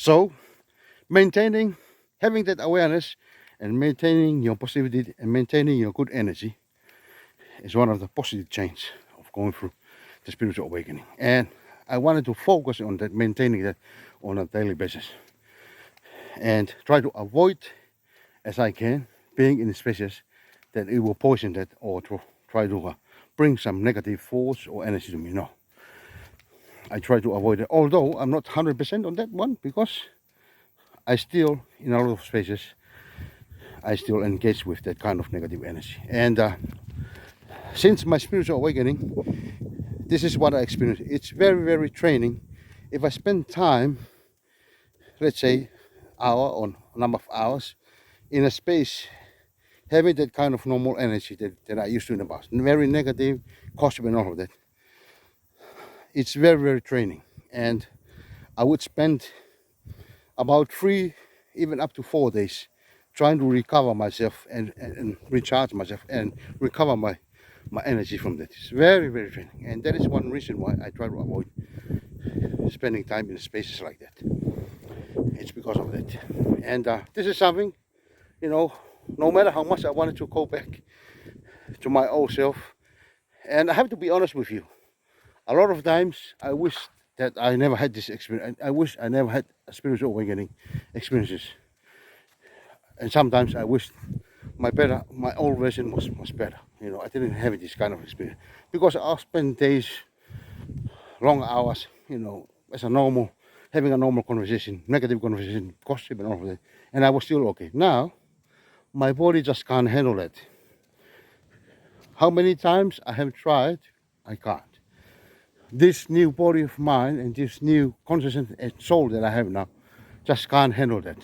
So maintaining, having that awareness and maintaining your positivity and maintaining your good energy is one of the positive changes of going through the spiritual awakening. And I wanted to focus on that, maintaining that on a daily basis, and try to avoid as I can being in spaces that it will poison that, or to try to bring some negative force or energy to me. No, I try to avoid it, although I'm not 100% on that one, because I still, in a lot of spaces, I still engage with that kind of negative energy. And since my spiritual awakening, this is what I experienced. It's very, very training. If I spend time, let's say hour or number of hours in a space having that kind of normal energy that I used to in the past, very negative, cosmic and all of that, it's very, very training. And I would spend about 3, even up to 4 days trying to recover myself and recharge myself and recover my energy from that. It's very, very training. And that is one reason why I try to avoid spending time in spaces like that. It's because of that. And this is something, you know, no matter how much I wanted to go back to my old self, and I have to be honest with you, a lot of times I wish that I never had this experience. I wish I never had a spiritual awakening experiences. And sometimes I wish my old version was better. You know, I didn't have this kind of experience, because I spent days, long hours, you know, as a normal, having a normal conversation, negative conversation, gossip and all of that, and I was still okay. Now, my body just can't handle that. How many times I have tried, I can't. This new body of mine and this new consciousness and soul that I have now just can't handle that.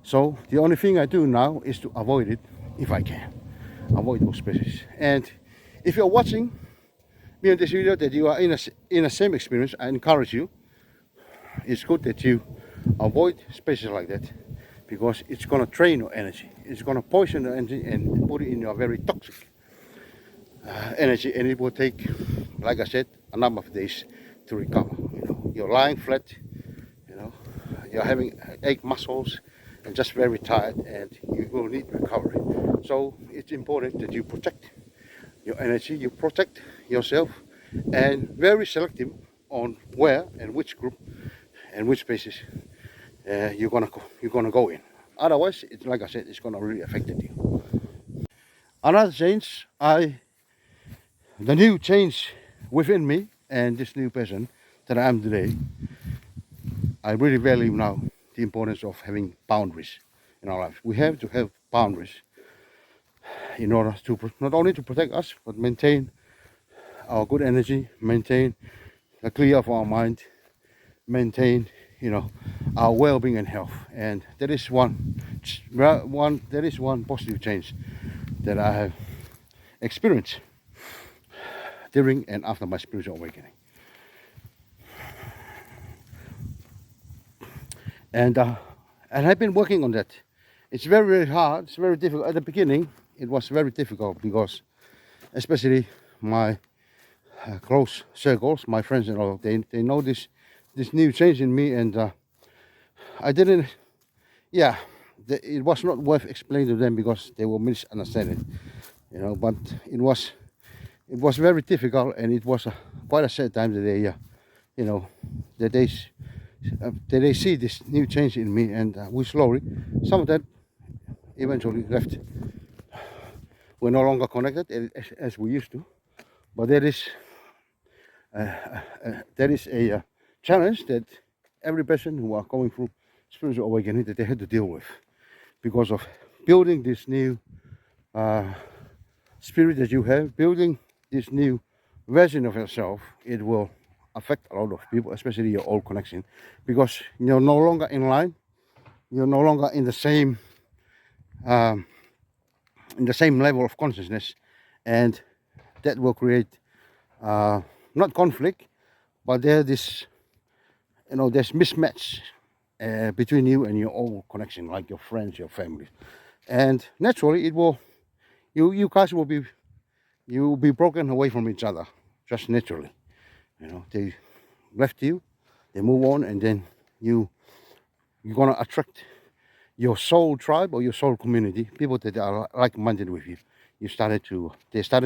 So the only thing I do now is to avoid it if I can. Avoid those spaces. And if you're watching me on this video that you are in a same experience, I encourage you, it's good that you avoid spaces like that, because it's going to drain your energy. It's going to poison your energy and put it in your very toxic energy, and it will take, like I said, a number of days to recover. You know, you're lying flat, you know, you're having ache muscles and just very tired, and you will need recovery. So it's important that you protect your energy, you protect yourself, and very selective on where and which group and which spaces you're gonna go in. Otherwise, it's like I said, it's gonna really affect you. Another change, the new change within me and this new person that I am today, I really value now the importance of having boundaries in our life. We have to have boundaries in order to not only to protect us, but maintain our good energy, maintain the clear of our mind, maintain, you know, our well-being and health. And that is one positive change that I have experienced during and after my spiritual awakening. And I've been working on that. It's very, very hard. It's very difficult. At the beginning, it was very difficult, because especially my close circles, my friends and all, they know this new change in me, and I didn't, yeah, it was not worth explaining to them, because they will misunderstand it, you know. But it was very difficult, and it was quite a sad time that they, you know, that they see this new change in me, and we slowly, some of them eventually left. We're no longer connected as we used to, but there is a challenge that every person who are going through spiritual awakening, that they had to deal with, because of building this new spirit that you have, building this new version of yourself. It will affect a lot of people, especially your old connection, because you're no longer in line, you're no longer in the same level of consciousness, and that will create not conflict, but there's mismatch between you and your old connection, like your friends, your family, and naturally it will, you guys will be broken away from each other, just naturally. You know, they left you, they move on, and then you you're gonna attract your soul tribe or your soul community, people that are like-minded with you. They started to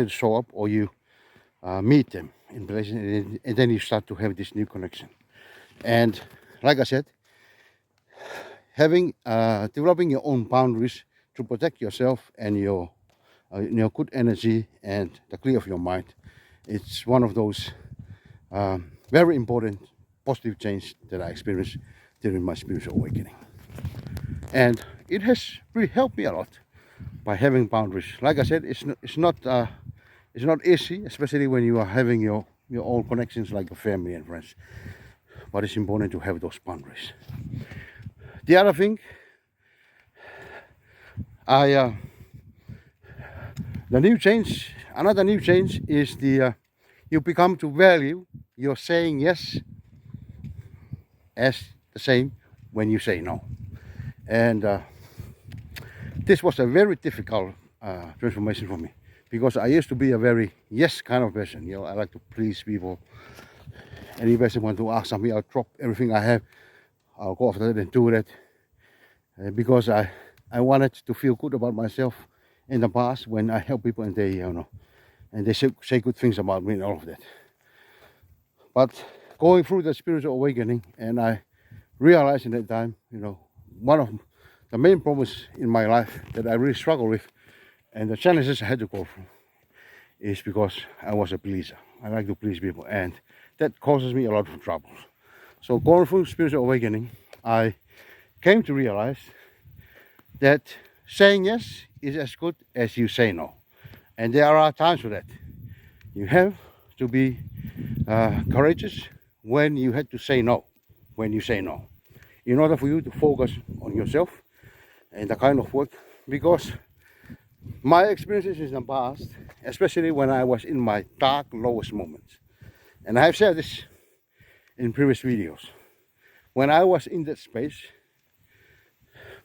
show up, or you meet them in places, and then you start to have this new connection. And like I said, developing your own boundaries to protect yourself and your good energy and the clear of your mind. It's one of those very important positive change that I experienced during my spiritual awakening. And it has really helped me a lot by having boundaries. Like I said, it's not easy, especially when you are having your own connections like your family and friends. But it's important to have those boundaries. The other thing, another new change is you become to value your saying yes as the same when you say no. And this was a very difficult transformation for me, because I used to be a very yes kind of person. I like to please people. Any person want to ask something, I'll drop everything I have. I'll go after that and do that. Because I wanted to feel good about myself in the past when I help people and they say good things about me and all of that. But going through the spiritual awakening, and I realized in that time, one of the main problems in my life that I really struggle with, and the challenges I had to go through, is because I was a pleaser. I like to please people, and that causes me a lot of trouble. So going through spiritual awakening, I came to realize that saying yes is as good as you say no. And there are times for that. You have to be courageous when you had to say no, when you say no, in order for you to focus on yourself and the kind of work. Because my experiences in the past, especially when I was in my dark, lowest moments, and I have said this in previous videos, when I was in that space,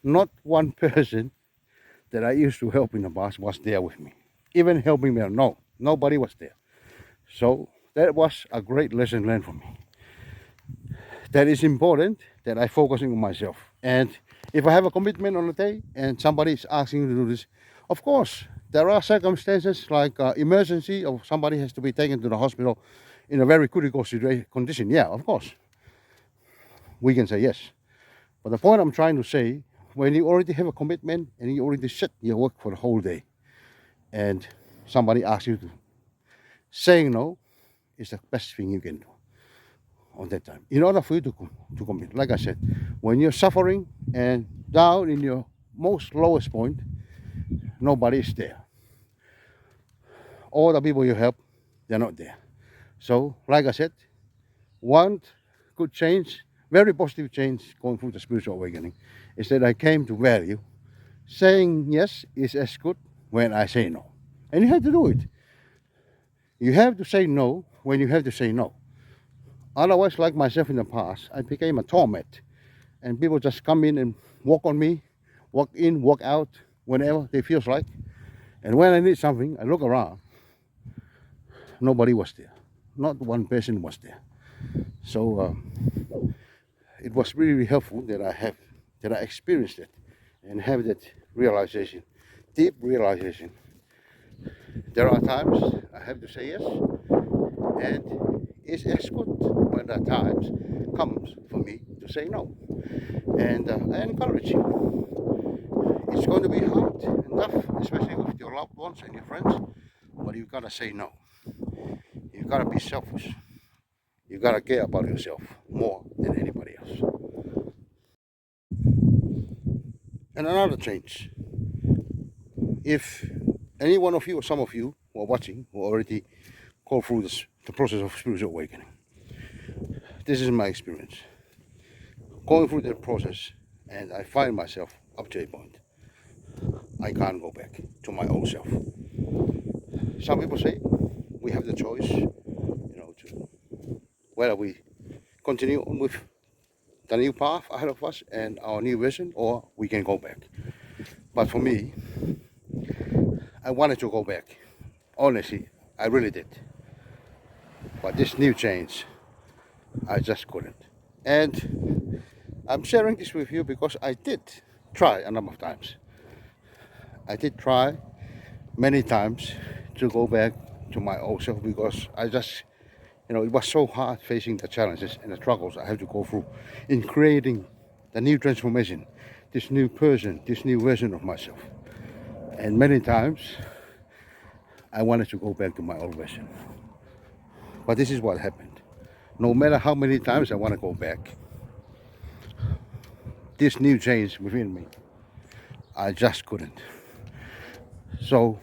not one person that I used to help in the past was there with me. Even helping me, no, nobody was there. So that was a great lesson learned for me. That is important that I focusing on myself. And if I have a commitment on a day and somebody is asking you to do this, of course, there are circumstances like emergency, or somebody has to be taken to the hospital in a very critical condition. Yeah, of course, we can say yes. But the point I'm trying to say, when you already have a commitment and you already set your work for the whole day, and somebody asks you to, saying no is the best thing you can do on that time, in order for you to commit. Like I said, when you're suffering and down in your most lowest point, nobody is there. All the people you help, they're not there. So, like I said, one good change, very positive change going through the spiritual awakening, is that I came to value saying yes is as good when I say no. And you have to do it. You have to say no when you have to say no. Otherwise, like myself in the past, I became a torment. And people just come in and walk on me, walk in, walk out, whenever they feels like. And when I need something, I look around. Nobody was there. Not one person was there. So it was really helpful that I experienced it and have that realization, deep realization. There are times I have to say yes, and it's as good when the times comes for me to say no. And I encourage you. It's going to be hard and tough, especially with your loved ones and your friends, but you've got to say no. You've got to be selfish. You've got to care about yourself more than anybody else. And another change. If any one of you or some of you who are watching who already go through the process of spiritual awakening, this is my experience. Going through that process, and I find myself up to a point. I can't go back to my old self. Some people say we have the choice, to whether we continue on with the new path ahead of us and our new vision, or we can go back. But for me, I wanted to go back. Honestly, I really did. But this new change, I just couldn't. And I'm sharing this with you because I did try a number of times. I did try many times to go back to my old self because I just, it was so hard facing the challenges and the struggles I have to go through in creating the new transformation, this new person, this new version of myself. And many times I wanted to go back to my old version. But this is what happened. No matter how many times I want to go back, this new change within me, I just couldn't. So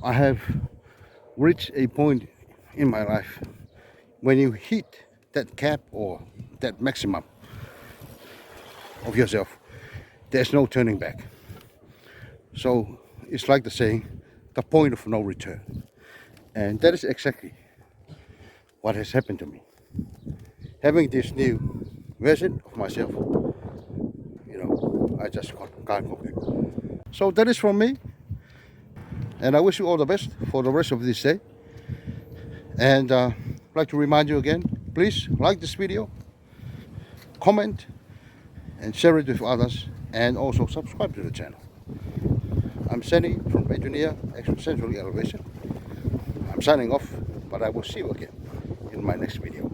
I have reached a point in my life when you hit that cap or that maximum of yourself, there's no turning back. So it's like the saying, the point of no return. And that is exactly what has happened to me. Having this new version of myself, I just can't go back. So that is from me. And I wish you all the best for the rest of this day. And I'd like to remind you again, please like this video, comment, and share it with others, and also subscribe to the channel. I'm Seni from Edrienia Extrasensory Elevation. I'm signing off, but I will see you again in my next video.